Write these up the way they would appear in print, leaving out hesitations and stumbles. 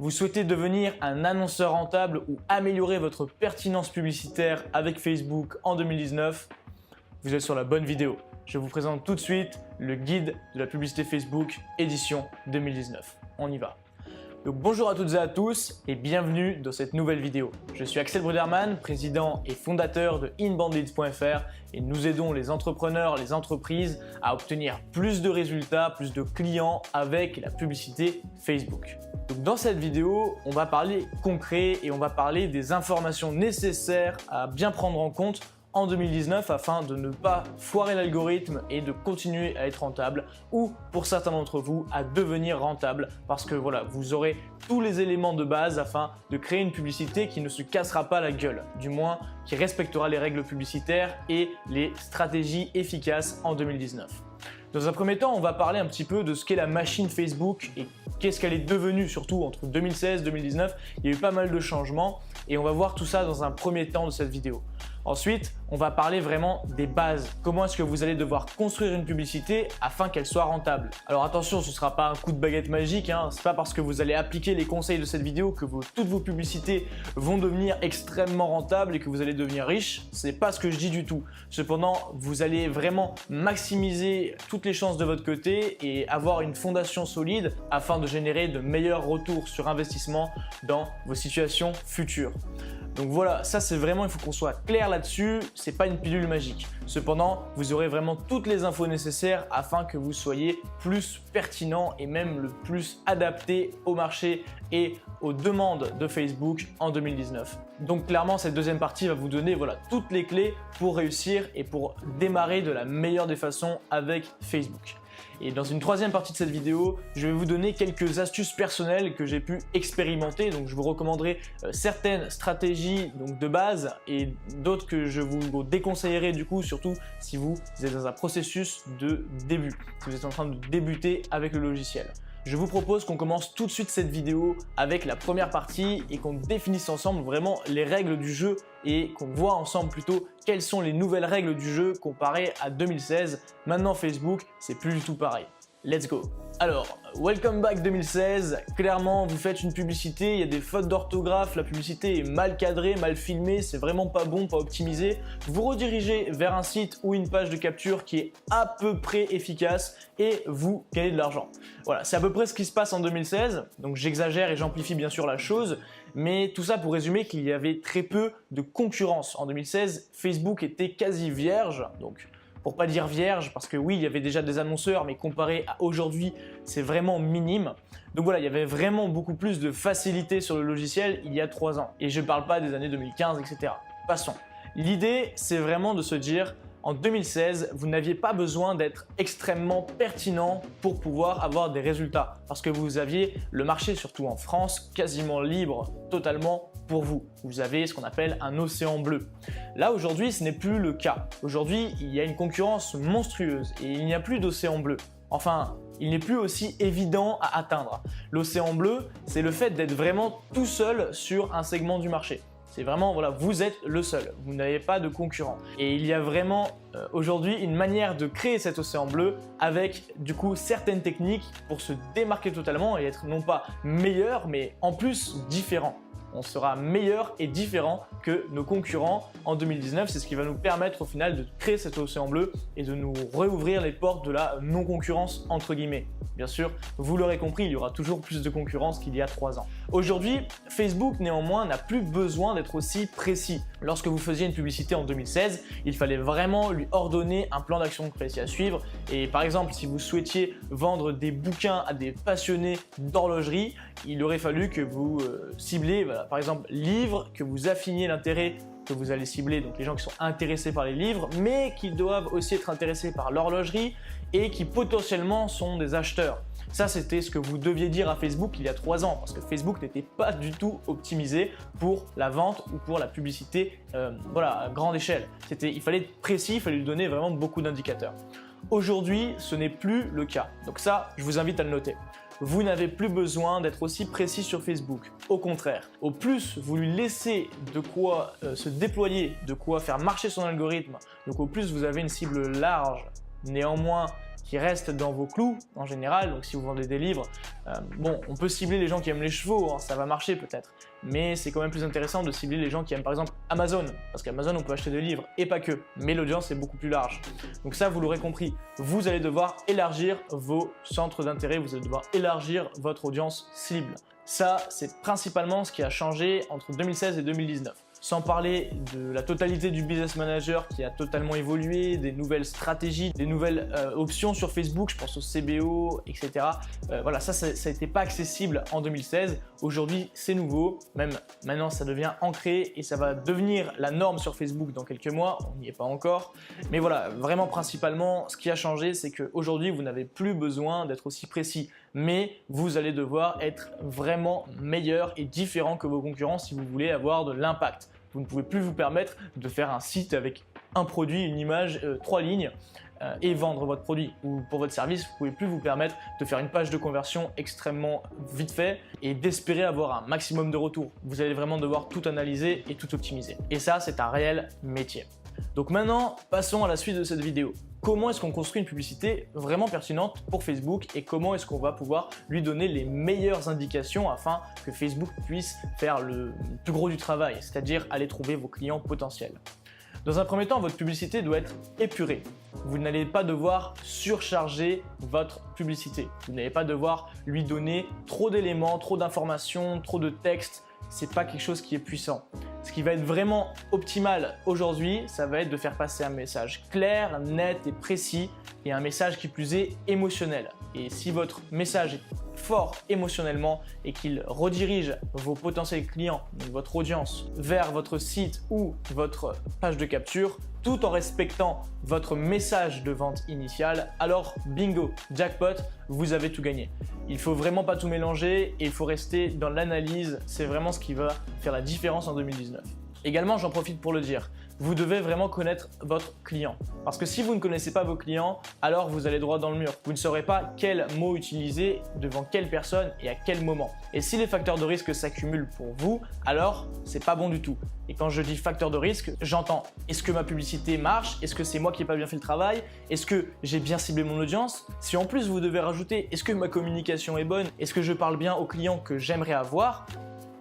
Vous souhaitez devenir un annonceur rentable ou améliorer votre pertinence publicitaire avec Facebook en 2019? Vous êtes sur la bonne vidéo. Je vous présente tout de suite le guide de la publicité Facebook édition 2019. On y va. Donc bonjour à toutes et à tous et bienvenue dans cette nouvelle vidéo. Je suis Axel Brudermann, président et fondateur de inboundleads.fr et nous aidons les entrepreneurs, les entreprises à obtenir plus de résultats, plus de clients avec la publicité Facebook. Donc dans cette vidéo, on va parler concret et on va parler des informations nécessaires à bien prendre en compte en 2019 afin de ne pas foirer l'algorithme et de continuer à être rentable ou pour certains d'entre vous à devenir rentable parce que voilà, vous aurez tous les éléments de base afin de créer une publicité qui ne se cassera pas la gueule, du moins qui respectera les règles publicitaires et les stratégies efficaces en 2019. Dans un premier temps, on va parler un petit peu de ce qu'est la machine Facebook et qu'est-ce qu'elle est devenue, surtout entre 2016 et 2019. Il y a eu pas mal de changements et on va voir tout ça dans un premier temps de cette vidéo. Ensuite, on va parler vraiment des bases. Comment est-ce que vous allez devoir construire une publicité afin qu'elle soit rentable? Alors attention, ce ne sera pas un coup de baguette magique, Ce n'est pas parce que vous allez appliquer les conseils de cette vidéo que toutes vos publicités vont devenir extrêmement rentables et que vous allez devenir riche. Ce n'est pas ce que je dis du tout. Cependant, vous allez vraiment maximiser toutes les chances de votre côté et avoir une fondation solide afin de générer de meilleurs retours sur investissement dans vos situations futures. Donc voilà, ça c'est vraiment, il faut qu'on soit clair là-dessus, c'est pas une pilule magique. Cependant, vous aurez vraiment toutes les infos nécessaires afin que vous soyez plus pertinent et même le plus adapté au marché et aux demandes de Facebook en 2019. Donc clairement, cette deuxième partie va vous donner toutes les clés pour réussir et pour démarrer de la meilleure des façons avec Facebook. Et dans une troisième partie de cette vidéo, je vais vous donner quelques astuces personnelles que j'ai pu expérimenter. Donc je vous recommanderai certaines stratégies de base et d'autres que je vous déconseillerai du coup, surtout si vous êtes dans un processus de début, si vous êtes en train de débuter avec le logiciel. Je vous propose qu'on commence tout de suite cette vidéo avec la première partie et qu'on définisse ensemble vraiment les règles du jeu et qu'on voit ensemble plutôt quelles sont les nouvelles règles du jeu comparées à 2016. Maintenant Facebook, c'est plus du tout pareil. Let's go! Alors, welcome back 2016, clairement vous faites une publicité, il y a des fautes d'orthographe, la publicité est mal cadrée, mal filmée, c'est vraiment pas bon, pas optimisé. Vous redirigez vers un site ou une page de capture qui est à peu près efficace et vous gagnez de l'argent. Voilà, c'est à peu près ce qui se passe en 2016, donc j'exagère et j'amplifie bien sûr la chose, mais tout ça pour résumer qu'il y avait très peu de concurrence. En 2016, Facebook était quasi vierge, donc pour pas dire vierge, parce que oui, il y avait déjà des annonceurs, mais comparé à aujourd'hui, c'est vraiment minime. Donc voilà, il y avait vraiment beaucoup plus de facilité sur le logiciel il y a 3 ans. Et je ne parle pas des années 2015, etc. Passons. L'idée, c'est vraiment de se dire, en 2016, vous n'aviez pas besoin d'être extrêmement pertinent pour pouvoir avoir des résultats. Parce que vous aviez le marché, surtout en France, quasiment libre, totalement pour vous. Vous avez ce qu'on appelle un océan bleu. Là, aujourd'hui, ce n'est plus le cas. Aujourd'hui, il y a une concurrence monstrueuse et il n'y a plus d'océan bleu. Enfin, il n'est plus aussi évident à atteindre. L'océan bleu, c'est le fait d'être vraiment tout seul sur un segment du marché. C'est vraiment, vous êtes le seul, vous n'avez pas de concurrent. Et il y a vraiment aujourd'hui une manière de créer cet océan bleu avec du coup certaines techniques pour se démarquer totalement et être non pas meilleur, mais en plus différent. On sera meilleur et différent que nos concurrents en 2019. C'est ce qui va nous permettre au final de créer cet océan bleu et de nous réouvrir les portes de la non-concurrence entre guillemets. Bien sûr, vous l'aurez compris, il y aura toujours plus de concurrence qu'il y a 3 ans. Aujourd'hui, Facebook néanmoins n'a plus besoin d'être aussi précis. Lorsque vous faisiez une publicité en 2016, il fallait vraiment lui ordonner un plan d'action précis à suivre. Et par exemple, si vous souhaitiez vendre des bouquins à des passionnés d'horlogerie, il aurait fallu que vous ciblez, par exemple, livres, que vous affiniez l'intérêt que vous allez cibler, donc les gens qui sont intéressés par les livres, mais qui doivent aussi être intéressés par l'horlogerie et qui potentiellement sont des acheteurs. Ça, c'était ce que vous deviez dire à Facebook il y a 3 ans, parce que Facebook n'était pas du tout optimisé pour la vente ou pour la publicité à grande échelle. Il fallait être précis, il fallait lui donner vraiment beaucoup d'indicateurs. Aujourd'hui, ce n'est plus le cas. Donc ça, je vous invite à le noter. Vous n'avez plus besoin d'être aussi précis sur Facebook. Au contraire, au plus vous lui laissez de quoi se déployer, de quoi faire marcher son algorithme, donc au plus vous avez une cible large, néanmoins qui reste dans vos clous en général. Donc si vous vendez des livres, bon, on peut cibler les gens qui aiment les chevaux, hein, ça va marcher peut-être. Mais c'est quand même plus intéressant de cibler les gens qui aiment par exemple Amazon, parce qu'Amazon on peut acheter des livres et pas que, mais l'audience est beaucoup plus large. Donc ça vous l'aurez compris, vous allez devoir élargir vos centres d'intérêt, vous allez devoir élargir votre audience cible. Ça c'est principalement ce qui a changé entre 2016 et 2019. Sans parler de la totalité du Business Manager qui a totalement évolué, des nouvelles stratégies, des nouvelles options sur Facebook, je pense au CBO, etc. Voilà, ça n'était pas accessible en 2016. Aujourd'hui, c'est nouveau. Même maintenant, ça devient ancré et ça va devenir la norme sur Facebook dans quelques mois. On n'y est pas encore. Mais voilà, vraiment principalement, ce qui a changé, c'est qu'aujourd'hui, vous n'avez plus besoin d'être aussi précis. Mais vous allez devoir être vraiment meilleur et différent que vos concurrents si vous voulez avoir de l'impact. Vous ne pouvez plus vous permettre de faire un site avec un produit, une image, 3 lignes et vendre votre produit. Ou pour votre service, vous ne pouvez plus vous permettre de faire une page de conversion extrêmement vite fait et d'espérer avoir un maximum de retours. Vous allez vraiment devoir tout analyser et tout optimiser. Et ça, c'est un réel métier. Donc maintenant, passons à la suite de cette vidéo. Comment est-ce qu'on construit une publicité vraiment pertinente pour Facebook et comment est-ce qu'on va pouvoir lui donner les meilleures indications afin que Facebook puisse faire le plus gros du travail, c'est-à-dire aller trouver vos clients potentiels. Dans un premier temps, votre publicité doit être épurée. Vous n'allez pas devoir surcharger votre publicité. Vous n'allez pas devoir lui donner trop d'éléments, trop d'informations, trop de texte. C'est pas quelque chose qui est puissant. Ce qui va être vraiment optimal aujourd'hui, ça va être de faire passer un message clair, net et précis et un message qui plus est émotionnel. Et si votre message est fort émotionnellement et qu'il redirige vos potentiels clients, donc votre audience, vers votre site ou votre page de capture, tout en respectant votre message de vente initial, alors bingo, jackpot, vous avez tout gagné. Il ne faut vraiment pas tout mélanger et il faut rester dans l'analyse, c'est vraiment ce qui va faire la différence en 2019. Également, j'en profite pour le dire, vous devez vraiment connaître votre client. Parce que si vous ne connaissez pas vos clients, alors vous allez droit dans le mur. Vous ne saurez pas quel mot utiliser devant quelle personne et à quel moment. Et si les facteurs de risque s'accumulent pour vous, alors c'est pas bon du tout. Et quand je dis facteur de risque, j'entends est-ce que ma publicité marche? Est-ce que c'est moi qui n'ai pas bien fait le travail? Est-ce que j'ai bien ciblé mon audience? Si en plus vous devez rajouter est-ce que ma communication est bonne? Est-ce que je parle bien aux clients que j'aimerais avoir?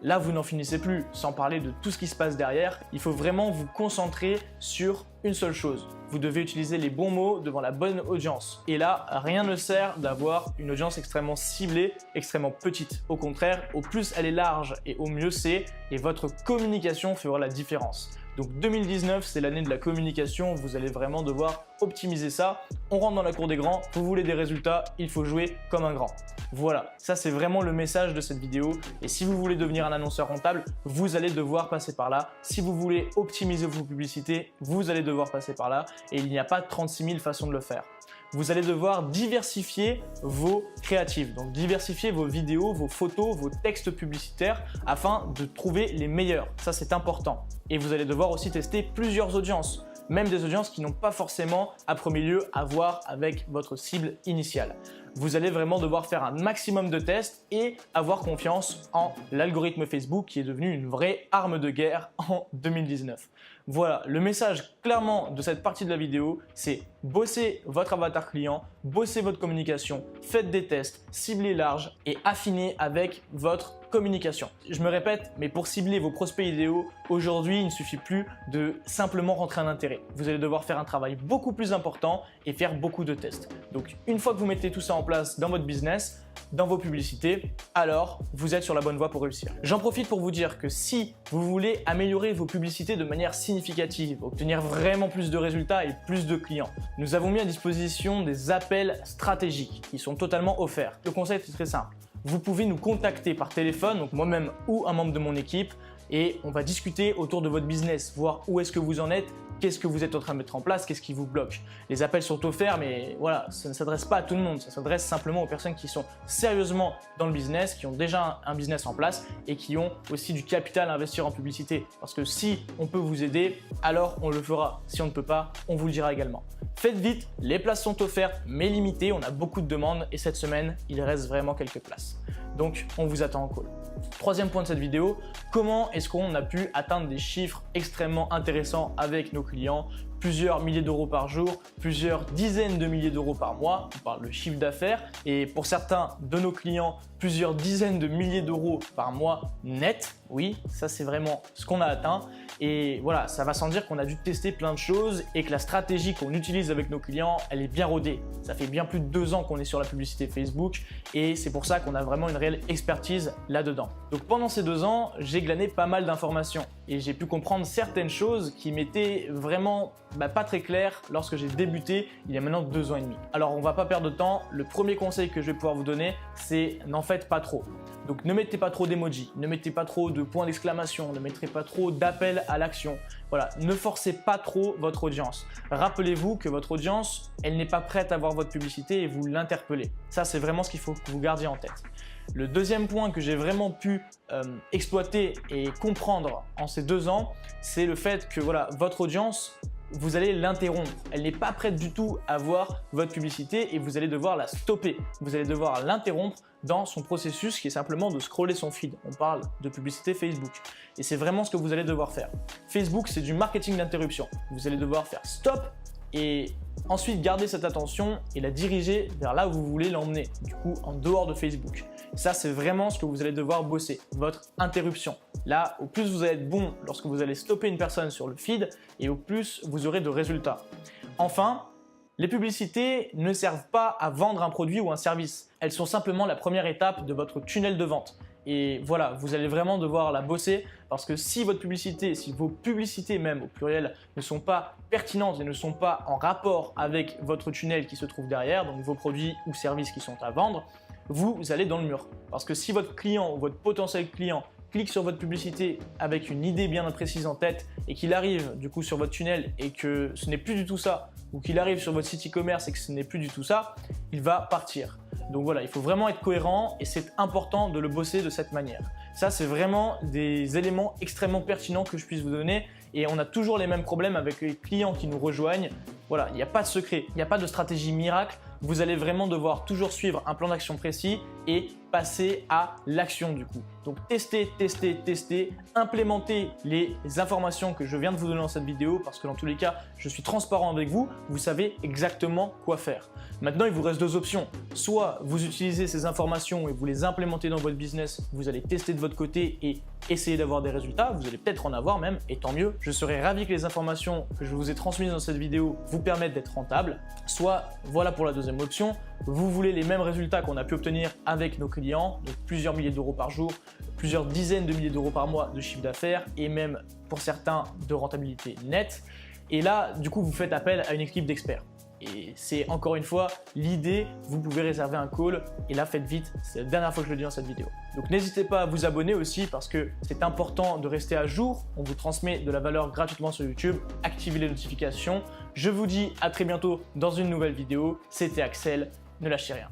Là, vous n'en finissez plus, sans parler de tout ce qui se passe derrière. Il faut vraiment vous concentrer sur une seule chose. Vous devez utiliser les bons mots devant la bonne audience. Et là, rien ne sert d'avoir une audience extrêmement ciblée, extrêmement petite. Au contraire, au plus elle est large et au mieux c'est, et votre communication fera la différence. Donc 2019, c'est l'année de la communication, vous allez vraiment devoir optimiser ça. On rentre dans la cour des grands, vous voulez des résultats, il faut jouer comme un grand. Voilà, ça c'est vraiment le message de cette vidéo. Et si vous voulez devenir un annonceur rentable, vous allez devoir passer par là. Si vous voulez optimiser vos publicités, vous allez devoir passer par là. Et il n'y a pas 36 000 façons de le faire. Vous allez devoir diversifier vos créatives, donc diversifier vos vidéos, vos photos, vos textes publicitaires afin de trouver les meilleurs. Ça, c'est important. Et vous allez devoir aussi tester plusieurs audiences, même des audiences qui n'ont pas forcément à premier lieu à voir avec votre cible initiale. Vous allez vraiment devoir faire un maximum de tests et avoir confiance en l'algorithme Facebook qui est devenu une vraie arme de guerre en 2019. Voilà, le message clairement de cette partie de la vidéo, c'est bossez votre avatar client, bossez votre communication, faites des tests, ciblez large et affinez avec votre communication. Je me répète, mais pour cibler vos prospects idéaux, aujourd'hui, il ne suffit plus de simplement rentrer un intérêt. Vous allez devoir faire un travail beaucoup plus important et faire beaucoup de tests. Donc, une fois que vous mettez tout ça en place dans votre business, dans vos publicités, alors vous êtes sur la bonne voie pour réussir. J'en profite pour vous dire que si vous voulez améliorer vos publicités de manière significative, obtenir vraiment plus de résultats et plus de clients, nous avons mis à disposition des appels stratégiques qui sont totalement offerts. Le concept est très simple. Vous pouvez nous contacter par téléphone, donc moi-même ou un membre de mon équipe, et on va discuter autour de votre business, voir où est-ce que vous en êtes, qu'est-ce que vous êtes en train de mettre en place, qu'est-ce qui vous bloque. Les appels sont offerts, mais voilà, ça ne s'adresse pas à tout le monde, ça s'adresse simplement aux personnes qui sont sérieusement dans le business, qui ont déjà un business en place et qui ont aussi du capital à investir en publicité. Parce que si on peut vous aider, alors on le fera. Si on ne peut pas, on vous le dira également. Faites vite, les places sont offertes, mais limitées, on a beaucoup de demandes et cette semaine, il reste vraiment quelques places. Donc, on vous attend en call. Troisième point de cette vidéo, comment est-ce qu'on a pu atteindre des chiffres extrêmement intéressants avec nos clients? plusieurs milliers d'euros par jour, plusieurs dizaines de milliers d'euros par mois, on parle de chiffre d'affaires, et pour certains de nos clients, plusieurs dizaines de milliers d'euros par mois net. Oui, ça c'est vraiment ce qu'on a atteint. Et voilà, ça va sans dire qu'on a dû tester plein de choses et que la stratégie qu'on utilise avec nos clients, elle est bien rodée. Ça fait bien plus de 2 ans qu'on est sur la publicité Facebook et c'est pour ça qu'on a vraiment une réelle expertise là-dedans. Donc pendant ces 2 ans, j'ai glané pas mal d'informations et j'ai pu comprendre certaines choses qui m'étaient vraiment pas très claires lorsque j'ai débuté il y a maintenant 2 ans et demi. Alors on va pas perdre de temps, le premier conseil que je vais pouvoir vous donner, c'est n'en faites pas trop. Donc ne mettez pas trop d'emojis, ne mettez pas trop de points d'exclamation, ne mettez pas trop d'appels à l'action. Voilà, ne forcez pas trop votre audience. Rappelez-vous que votre audience, elle n'est pas prête à voir votre publicité et vous l'interpellez. Ça, c'est vraiment ce qu'il faut que vous gardiez en tête. Le deuxième point que j'ai vraiment pu exploiter et comprendre en ces 2 ans, c'est le fait que voilà, votre audience, vous allez l'interrompre. Elle n'est pas prête du tout à voir votre publicité et vous allez devoir la stopper. Vous allez devoir l'interrompre dans son processus qui est simplement de scroller son feed. On parle de publicité Facebook et c'est vraiment ce que vous allez devoir faire. Facebook, c'est du marketing d'interruption. Vous allez devoir faire stop et ensuite garder cette attention et la diriger vers là où vous voulez l'emmener, du coup en dehors de Facebook. Ça, c'est vraiment ce que vous allez devoir bosser, votre interruption. Là, au plus vous allez être bon lorsque vous allez stopper une personne sur le feed et au plus vous aurez de résultats. Enfin, les publicités ne servent pas à vendre un produit ou un service. Elles sont simplement la première étape de votre tunnel de vente. Et voilà, vous allez vraiment devoir la bosser parce que si votre publicité, si vos publicités même au pluriel ne sont pas pertinentes et ne sont pas en rapport avec votre tunnel qui se trouve derrière, donc vos produits ou services qui sont à vendre, vous allez dans le mur. Parce que si votre client ou votre potentiel client clique sur votre publicité avec une idée bien précise en tête et qu'il arrive du coup sur votre tunnel et que ce n'est plus du tout ça, ou qu'il arrive sur votre site e-commerce et que ce n'est plus du tout ça, il va partir. Donc voilà, il faut vraiment être cohérent et c'est important de le bosser de cette manière. Ça, c'est vraiment des éléments extrêmement pertinents que je puisse vous donner et on a toujours les mêmes problèmes avec les clients qui nous rejoignent. Voilà, il n'y a pas de secret, il n'y a pas de stratégie miracle. Vous allez vraiment devoir toujours suivre un plan d'action précis et passer à l'action du coup. Donc testez, implémentez les informations que je viens de vous donner dans cette vidéo parce que dans tous les cas, je suis transparent avec vous, vous savez exactement quoi faire. Maintenant, il vous reste 2 options. Soit vous utilisez ces informations et vous les implémentez dans votre business, vous allez tester de votre côté et essayer d'avoir des résultats, vous allez peut-être en avoir même et tant mieux. Je serais ravi que les informations que je vous ai transmises dans cette vidéo vous permettent d'être rentable. Soit, voilà pour la deuxième option, vous voulez les mêmes résultats qu'on a pu obtenir avec nos clients, donc plusieurs milliers d'euros par jour, plusieurs dizaines de milliers d'euros par mois de chiffre d'affaires et même pour certains de rentabilité nette. Et là, du coup, vous faites appel à une équipe d'experts. Et c'est encore une fois l'idée, vous pouvez réserver un call et là faites vite, c'est la dernière fois que je le dis dans cette vidéo. Donc n'hésitez pas à vous abonner aussi parce que c'est important de rester à jour, on vous transmet de la valeur gratuitement sur YouTube, activez les notifications. Je vous dis à très bientôt dans une nouvelle vidéo, c'était Axel, ne lâchez rien.